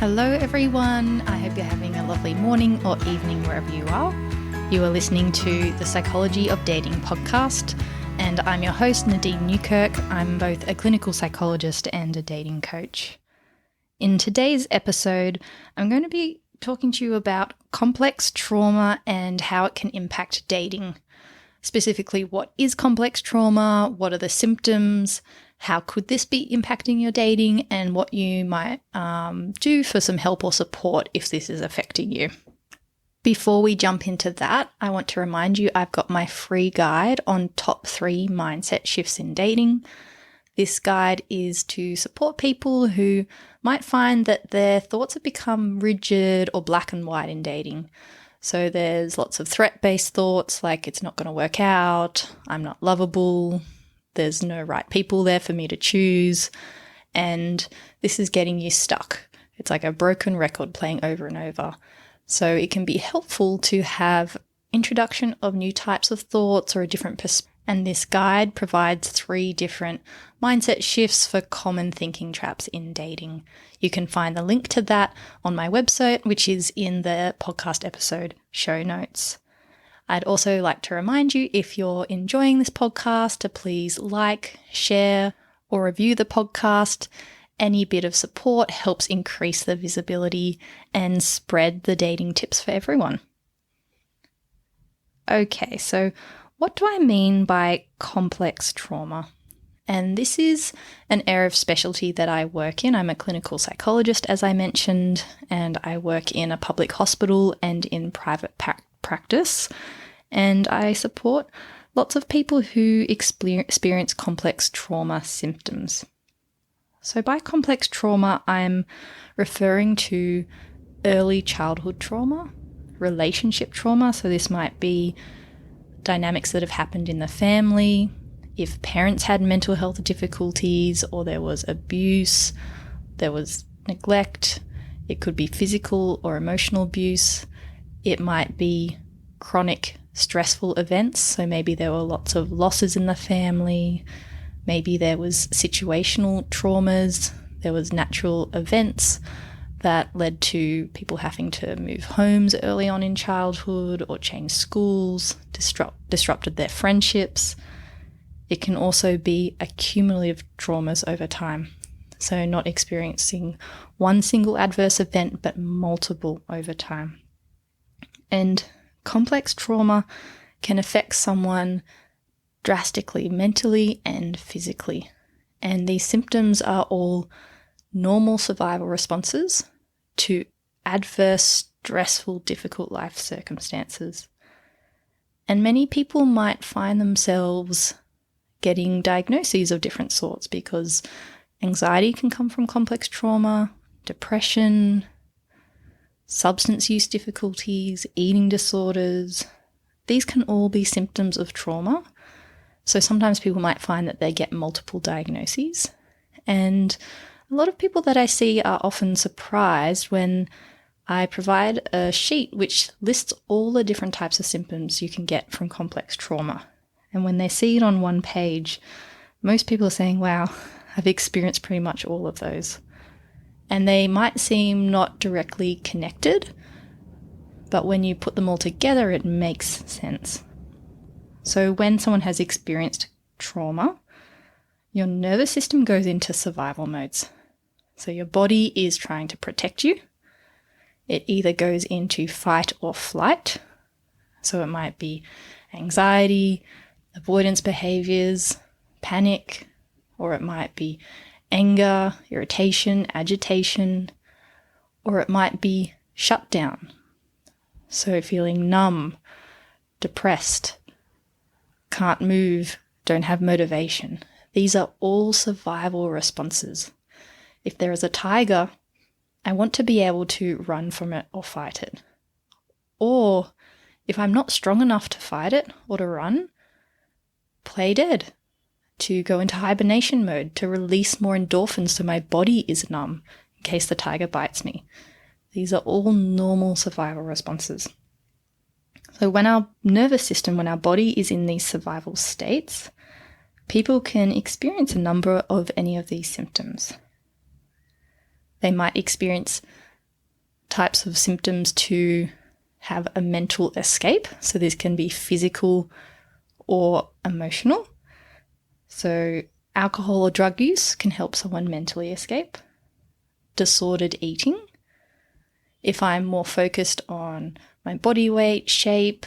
Hello everyone, I hope you're having a lovely morning or evening wherever you are. You are listening to the Psychology of Dating podcast, and I'm your host Nadine Newkirk. I'm both a clinical psychologist and a dating coach. In today's episode, I'm going to be talking to you about complex trauma and how it can impact dating. Specifically, what is complex trauma? What are the symptoms? How could this be impacting your dating, and what you might do for some help or support if this is affecting you. Before we jump into that, I want to remind you I've got my free guide on top 3 mindset shifts in dating. This guide is to support people who might find that their thoughts have become rigid or black and white in dating. So there's lots of threat-based thoughts like it's not going to work out, I'm not lovable, there's no right people there for me to choose, and this is getting you stuck. It's like a broken record playing over and over. So it can be helpful to have introduction of new types of thoughts or a different perspective. And this guide provides 3 different mindset shifts for common thinking traps in dating. You can find the link to that on my website, which is in the podcast episode show notes. I'd also like to remind you, if you're enjoying this podcast, to please like, share, or review the podcast. Any bit of support helps increase the visibility and spread the dating tips for everyone. Okay, so what do I mean by complex trauma? And this is an area of specialty that I work in. I'm a clinical psychologist, as I mentioned, and I work in a public hospital and in private practice. And I support lots of people who experience complex trauma symptoms. So by complex trauma, I'm referring to early childhood trauma, relationship trauma. So this might be dynamics that have happened in the family, if parents had mental health difficulties, or there was abuse, there was neglect. It could be physical or emotional abuse. It might be chronic stressful events. So maybe there were lots of losses in the family. Maybe there was situational traumas. There was natural events that led to people having to move homes early on in childhood or change schools, disrupted their friendships. It can also be accumulative traumas over time. So not experiencing one single adverse event, but multiple over time. And complex trauma can affect someone drastically, mentally and physically. And these symptoms are all normal survival responses to adverse, stressful, difficult life circumstances. And many people might find themselves getting diagnoses of different sorts because anxiety can come from complex trauma, depression, substance use difficulties, eating disorders. These can all be symptoms of trauma. So sometimes people might find that they get multiple diagnoses, and a lot of people that I see are often surprised when I provide a sheet which lists all the different types of symptoms you can get from complex trauma. And when they see it on one page, most people are saying, wow, I've experienced pretty much all of those. And they might seem not directly connected, but when you put them all together, it makes sense. So when someone has experienced trauma, your nervous system goes into survival modes. So your body is trying to protect you. It either goes into fight or flight. So it might be anxiety, avoidance behaviors, panic, or it might be anger, irritation, agitation, or it might be shutdown. So feeling numb, depressed, can't move, don't have motivation. These are all survival responses. If there is a tiger, I want to be able to run from it or fight it. Or if I'm not strong enough to fight it or to run, play dead, to go into hibernation mode, to release more endorphins so my body is numb in case the tiger bites me. These are all normal survival responses. So when our nervous system, when our body is in these survival states, people can experience a number of any of these symptoms. They might experience types of symptoms to have a mental escape. So this can be physical or emotional. So alcohol or drug use can help someone mentally escape. Disordered eating. If I'm more focused on my body weight, shape,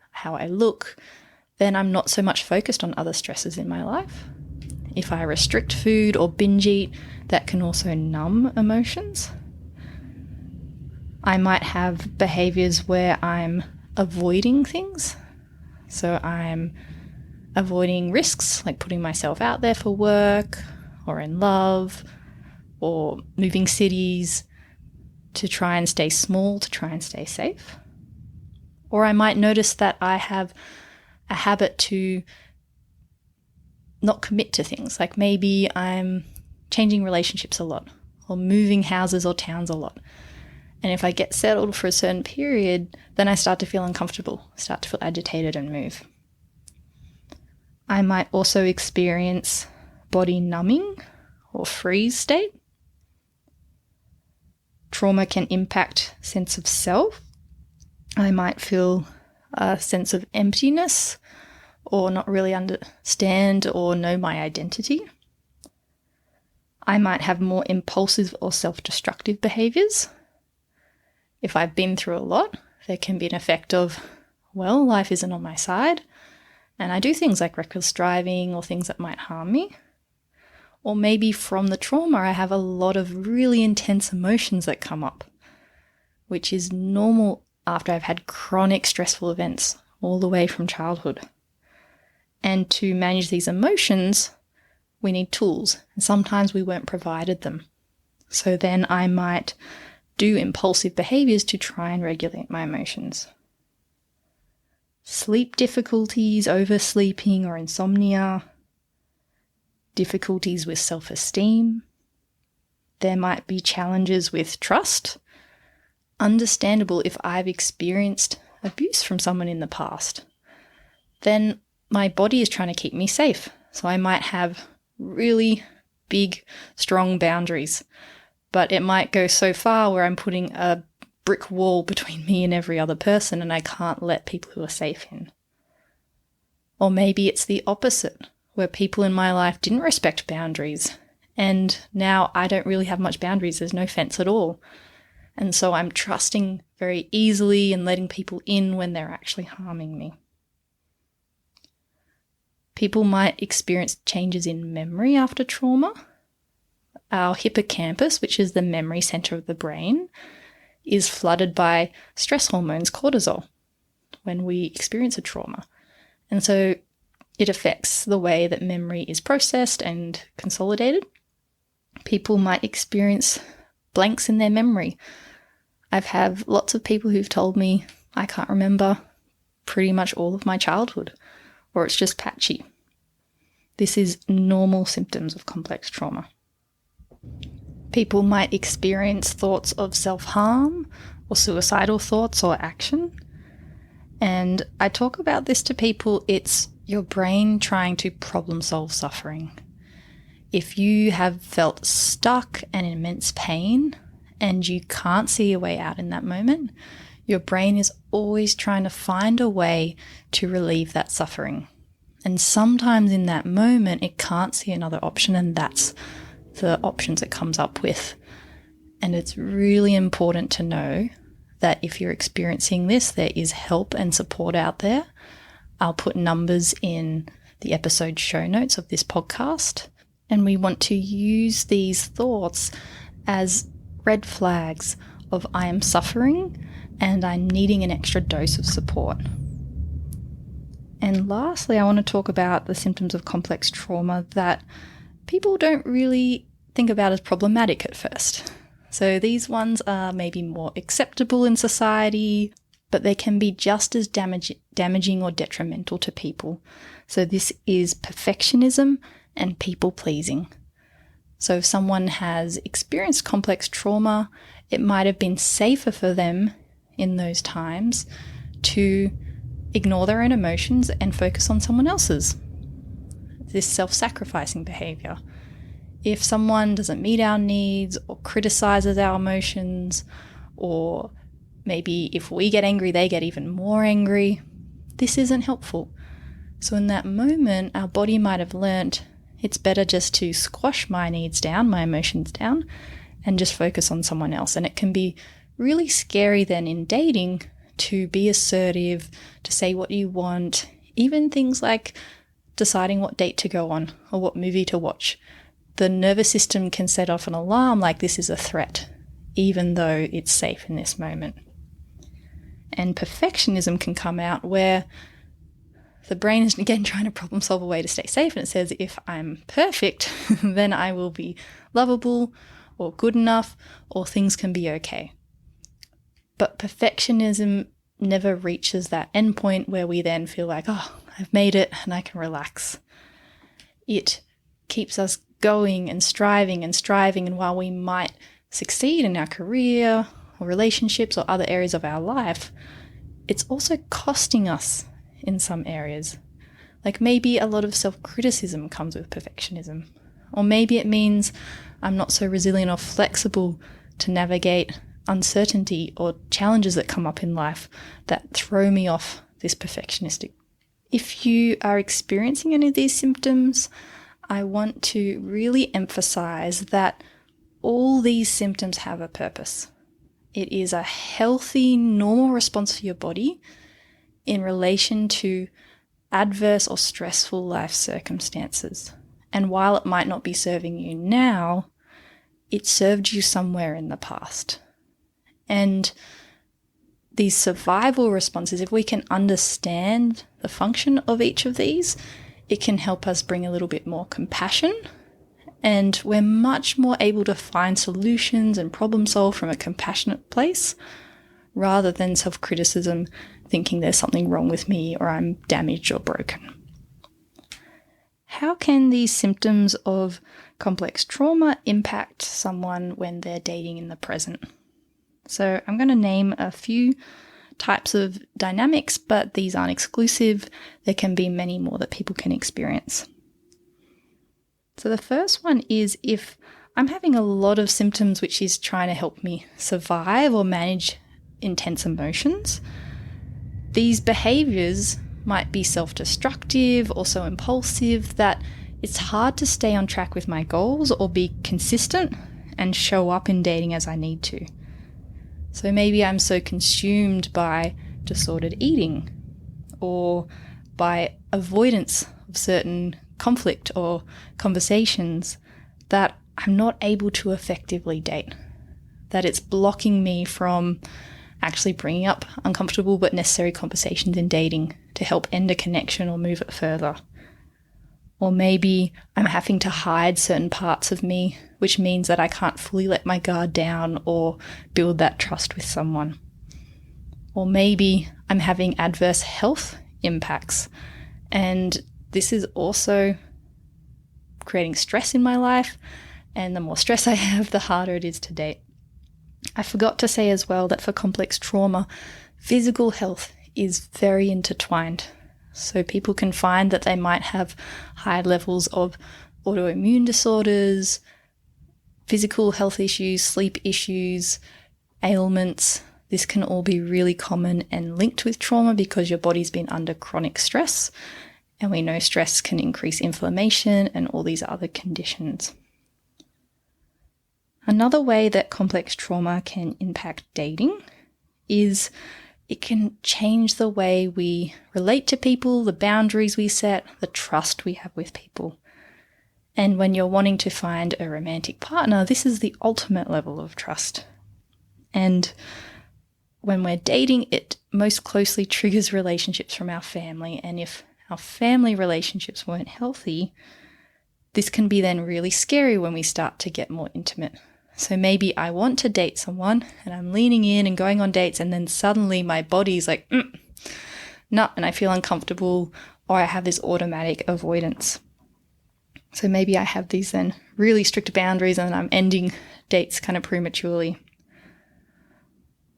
how I look, then I'm not so much focused on other stresses in my life. If I restrict food or binge eat, that can also numb emotions. I might have behaviors where I'm avoiding things. So I'm avoiding risks, like putting myself out there for work or in love or moving cities to try and stay small, to try and stay safe. Or I might notice that I have a habit to not commit to things. Like maybe I'm changing relationships a lot or moving houses or towns a lot. And if I get settled for a certain period, then I start to feel uncomfortable, start to feel agitated and move. I might also experience body numbing or freeze state. Trauma can impact sense of self. I might feel a sense of emptiness or not really understand or know my identity. I might have more impulsive or self-destructive behaviours. If I've been through a lot, there can be an effect of, well, life isn't on my side, and I do things like reckless driving or things that might harm me. Or maybe from the trauma, I have a lot of really intense emotions that come up, which is normal after I've had chronic stressful events all the way from childhood. And to manage these emotions, we need tools, and sometimes we weren't provided them. So then I might do impulsive behaviors to try and regulate my emotions. Sleep difficulties, oversleeping or insomnia, difficulties with self-esteem. There might be challenges with trust. Understandable if I've experienced abuse from someone in the past. Then my body is trying to keep me safe. So I might have really big, strong boundaries, but it might go so far where I'm putting a brick wall between me and every other person and I can't let people who are safe in. Or maybe it's the opposite, where people in my life didn't respect boundaries and now I don't really have much boundaries, there's no fence at all. And so I'm trusting very easily and letting people in when they're actually harming me. People might experience changes in memory after trauma. Our hippocampus, which is the memory center of the brain, is flooded by stress hormones, cortisol, when we experience a trauma. And so it affects the way that memory is processed and consolidated. People might experience blanks in their memory. I've had lots of people who've told me I can't remember pretty much all of my childhood, or it's just patchy. This is normal symptoms of complex trauma. People might experience thoughts of self-harm or suicidal thoughts or action. And I talk about this to people, it's your brain trying to problem solve suffering. If you have felt stuck and in immense pain and you can't see a way out in that moment, your brain is always trying to find a way to relieve that suffering. And sometimes in that moment, it can't see another option, and that's the options it comes up with. And it's really important to know that if you're experiencing this, there is help and support out there. I'll put numbers in the episode show notes of this podcast. And we want to use these thoughts as red flags of I am suffering and I'm needing an extra dose of support. And lastly, I want to talk about the symptoms of complex trauma that people don't really think about as problematic at first. So these ones are maybe more acceptable in society, but they can be just as damaging or detrimental to people. So this is perfectionism and people pleasing. So if someone has experienced complex trauma, it might have been safer for them in those times to ignore their own emotions and focus on someone else's. This self-sacrificing behavior. If someone doesn't meet our needs or criticizes our emotions or maybe if we get angry, they get even more angry. This isn't helpful. So in that moment, our body might have learnt it's better just to squash my needs down, my emotions down, and just focus on someone else. And it can be really scary then in dating to be assertive, to say what you want, even things like deciding what date to go on or what movie to watch. The nervous system can set off an alarm like this is a threat, even though it's safe in this moment. And perfectionism can come out where the brain is again trying to problem solve a way to stay safe, and it says if I'm perfect, then I will be lovable or good enough or things can be okay. But perfectionism never reaches that endpoint where we then feel like, oh, I've made it and I can relax. It keeps us going and striving, and while we might succeed in our career or relationships or other areas of our life, it's also costing us in some areas. Like maybe a lot of self-criticism comes with perfectionism. Or maybe it means I'm not so resilient or flexible to navigate uncertainty or challenges that come up in life that throw me off this perfectionistic. If you are experiencing any of these symptoms, I want to really emphasize that all these symptoms have a purpose. It is a healthy, normal response for your body in relation to adverse or stressful life circumstances. And while it might not be serving you now, it served you somewhere in the past. And these survival responses, if we can understand the function of each of these, it can help us bring a little bit more compassion, and we're much more able to find solutions and problem solve from a compassionate place rather than self-criticism, thinking there's something wrong with me or I'm damaged or broken. How can these symptoms of complex trauma impact someone when they're dating in the present? So I'm going to name a few types of dynamics, but these aren't exclusive. There can be many more that people can experience. So the first one is if I'm having a lot of symptoms which is trying to help me survive or manage intense emotions, these behaviors might be self-destructive or so impulsive that it's hard to stay on track with my goals or be consistent and show up in dating as I need to. So maybe I'm so consumed by disordered eating or by avoidance of certain conflict or conversations that I'm not able to effectively date, that it's blocking me from actually bringing up uncomfortable but necessary conversations in dating to help end a connection or move it further. Or maybe I'm having to hide certain parts of me, which means that I can't fully let my guard down or build that trust with someone. Or maybe I'm having adverse health impacts, and this is also creating stress in my life, and the more stress I have, the harder it is to date. I forgot to say as well that for complex trauma, physical health is very intertwined. So people can find that they might have high levels of autoimmune disorders, physical health issues, sleep issues, ailments. This can all be really common and linked with trauma because your body's been under chronic stress, and we know stress can increase inflammation and all these other conditions. Another way that complex trauma can impact dating is it can change the way we relate to people, the boundaries we set, the trust we have with people. And when you're wanting to find a romantic partner, this is the ultimate level of trust. And when we're dating, it most closely triggers relationships from our family. And if our family relationships weren't healthy, this can be then really scary when we start to get more intimate. So maybe I want to date someone and I'm leaning in and going on dates, and then suddenly my body's like, no, and I feel uncomfortable, or I have this automatic avoidance. So maybe I have these then really strict boundaries and I'm ending dates kind of prematurely.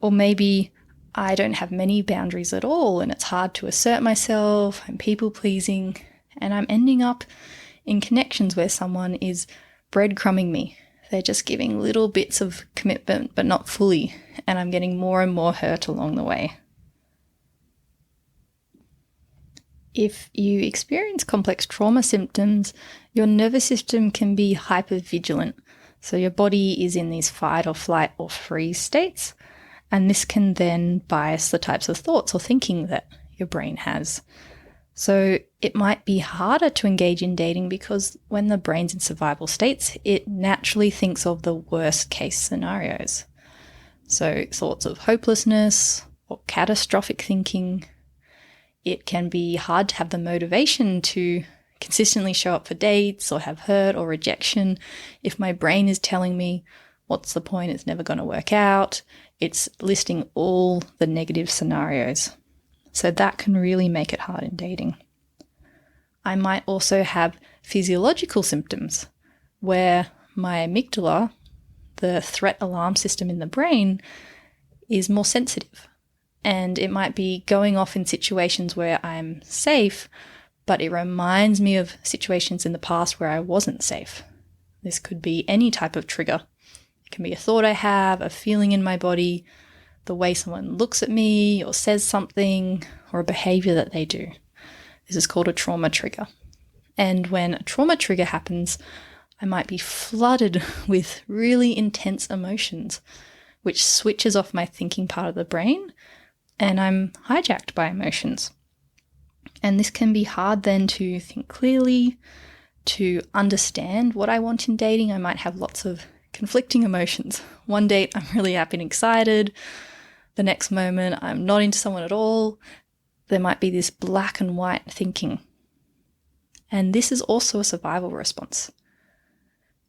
Or maybe I don't have many boundaries at all and it's hard to assert myself, I'm people pleasing, and I'm ending up in connections where someone is breadcrumbing me. they're just giving little bits of commitment but not fully, and I'm getting more and more hurt along the way. If you experience complex trauma symptoms, your nervous system can be hypervigilant. So your body is in these fight or flight or freeze states, and this can then bias the types of thoughts or thinking that your brain has. So it might be harder to engage in dating because when the brain's in survival states, it naturally thinks of the worst case scenarios. So thoughts of hopelessness or catastrophic thinking. It can be hard to have the motivation to consistently show up for dates or have hurt or rejection if my brain is telling me, what's the point? It's never going to work out. It's listing all the negative scenarios. So that can really make it hard in dating. I might also have physiological symptoms where my amygdala, the threat alarm system in the brain, is more sensitive. And it might be going off in situations where I'm safe, but it reminds me of situations in the past where I wasn't safe. This could be any type of trigger. It can be a thought I have, a feeling in my body, the way someone looks at me or says something, or a behavior that they do. This is called a trauma trigger. And when a trauma trigger happens, I might be flooded with really intense emotions, which switches off my thinking part of the brain, and I'm hijacked by emotions. And this can be hard then to think clearly, to understand what I want in dating. I might have lots of conflicting emotions. One date, I'm really happy and excited. The next moment, I'm not into someone at all. There might be this black and white thinking. And this is also a survival response.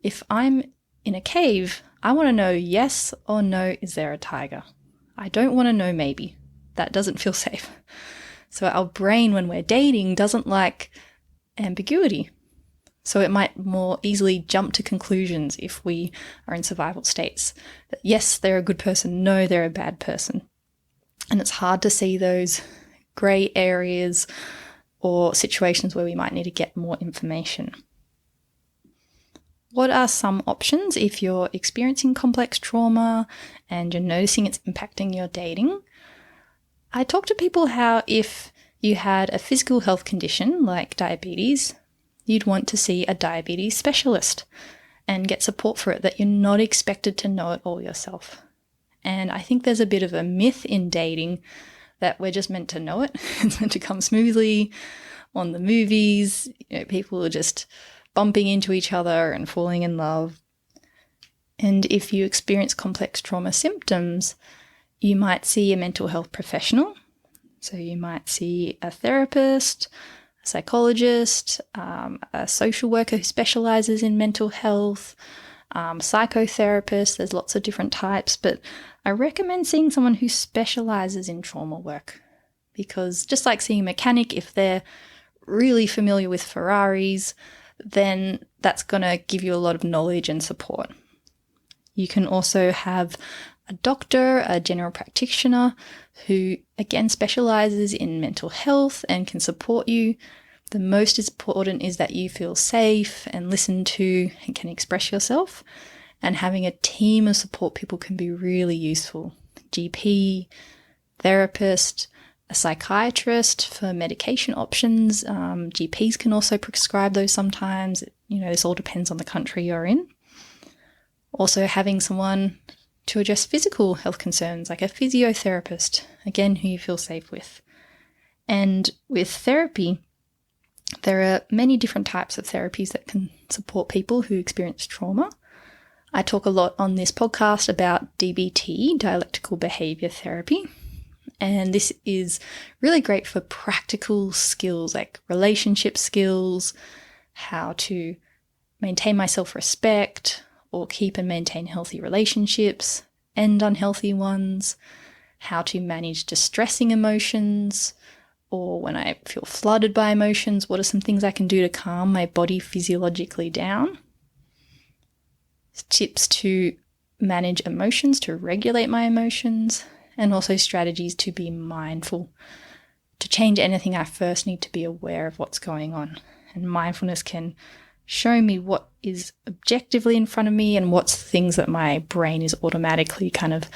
If I'm in a cave, I want to know yes or no, is there a tiger? I don't want to know maybe. That doesn't feel safe. So our brain, when we're dating, doesn't like ambiguity. So it might more easily jump to conclusions if we are in survival states. That yes, they're a good person, no, they're a bad person. And it's hard to see those grey areas or situations where we might need to get more information. What are some options if you're experiencing complex trauma and you're noticing it's impacting your dating? I talk to people how if you had a physical health condition like diabetes, you'd want to see a diabetes specialist and get support for it, that you're not expected to know it all yourself. And I think there's a bit of a myth in dating that we're just meant to know it. It's meant to come smoothly on the movies. People are just bumping into each other and falling in love. And if you experience complex trauma symptoms, you might see a mental health professional. So you might see a therapist, a psychologist, a social worker who specializes in mental health, psychotherapist. There's lots of different types, but I recommend seeing someone who specializes in trauma work, because just like seeing a mechanic, if they're really familiar with Ferraris, then that's going to give you a lot of knowledge and support. You can also have a doctor, a general practitioner, who again specializes in mental health and can support you. The most important is that you feel safe and listened to and can express yourself. And having a team of support people can be really useful. GP, therapist, a psychiatrist for medication options. GPs can also prescribe those sometimes. This all depends on the country you're in. Also having someone to address physical health concerns, like a physiotherapist, again, who you feel safe with. And with therapy, there are many different types of therapies that can support people who experience trauma. I talk a lot on this podcast about DBT, dialectical behavior therapy. And this is really great for practical skills like relationship skills, how to maintain my self-respect or keep and maintain healthy relationships, end unhealthy ones, how to manage distressing emotions, or when I feel flooded by emotions, what are some things I can do to calm my body physiologically down? Tips to manage emotions, to regulate my emotions, and also strategies to be mindful. To change anything, I first need to be aware of what's going on. And mindfulness can show me what is objectively in front of me and what's things that my brain is automatically kind of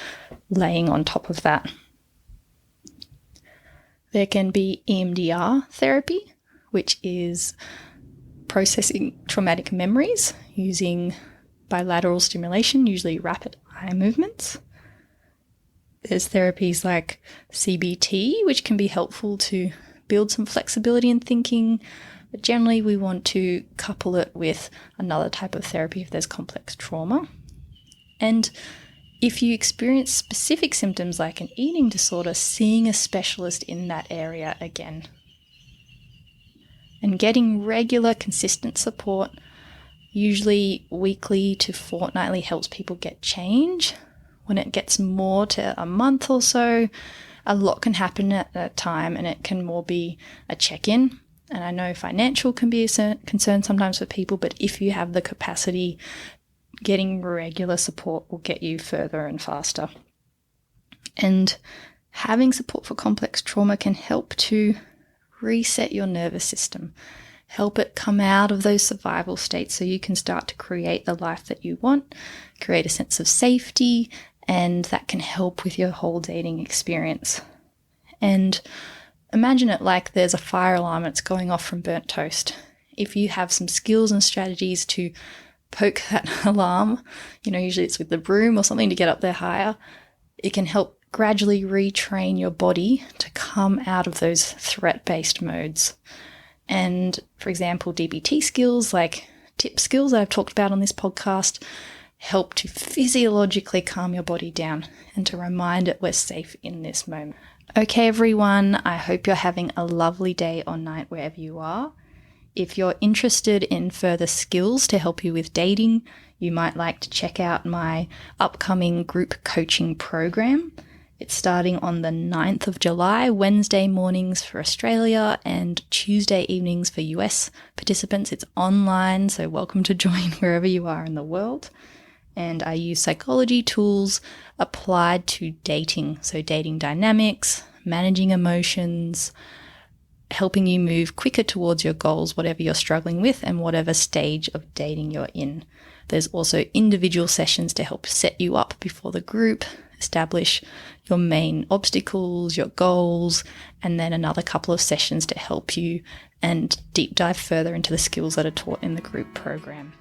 laying on top of that. There can be EMDR therapy, which is processing traumatic memories using bilateral stimulation, usually rapid eye movements. There's therapies like CBT, which can be helpful to build some flexibility in thinking, but generally we want to couple it with another type of therapy if there's complex trauma. And if you experience specific symptoms like an eating disorder, seeing a specialist in that area again. And getting regular, consistent support, usually weekly to fortnightly, helps people get change. When it gets more to a month or so, a lot can happen at that time, and it can more be a check-in. And I know financial can be a concern sometimes for people, but if you have the capacity, getting regular support will get you further and faster. And having support for complex trauma can help to reset your nervous system, help it come out of those survival states so you can start to create the life that you want, create a sense of safety, and that can help with your whole dating experience. And imagine it like there's a fire alarm that's going off from burnt toast. If you have some skills and strategies to poke that alarm, usually it's with the broom or something to get up there higher, it can help gradually retrain your body to come out of those threat-based modes. And for example, DBT skills like tip skills that I've talked about on this podcast help to physiologically calm your body down and to remind it we're safe in this moment. Okay, everyone, I hope you're having a lovely day or night wherever you are. If you're interested in further skills to help you with dating, you might like to check out my upcoming group coaching program. It's starting on the 9th of July, Wednesday mornings for Australia and Tuesday evenings for US participants. It's online, so welcome to join wherever you are in the world. And I use psychology tools applied to dating, so dating dynamics, managing emotions, helping you move quicker towards your goals, whatever you're struggling with and whatever stage of dating you're in. There's also individual sessions to help set you up before the group, establish your main obstacles, your goals, and then another couple of sessions to help you and deep dive further into the skills that are taught in the group program.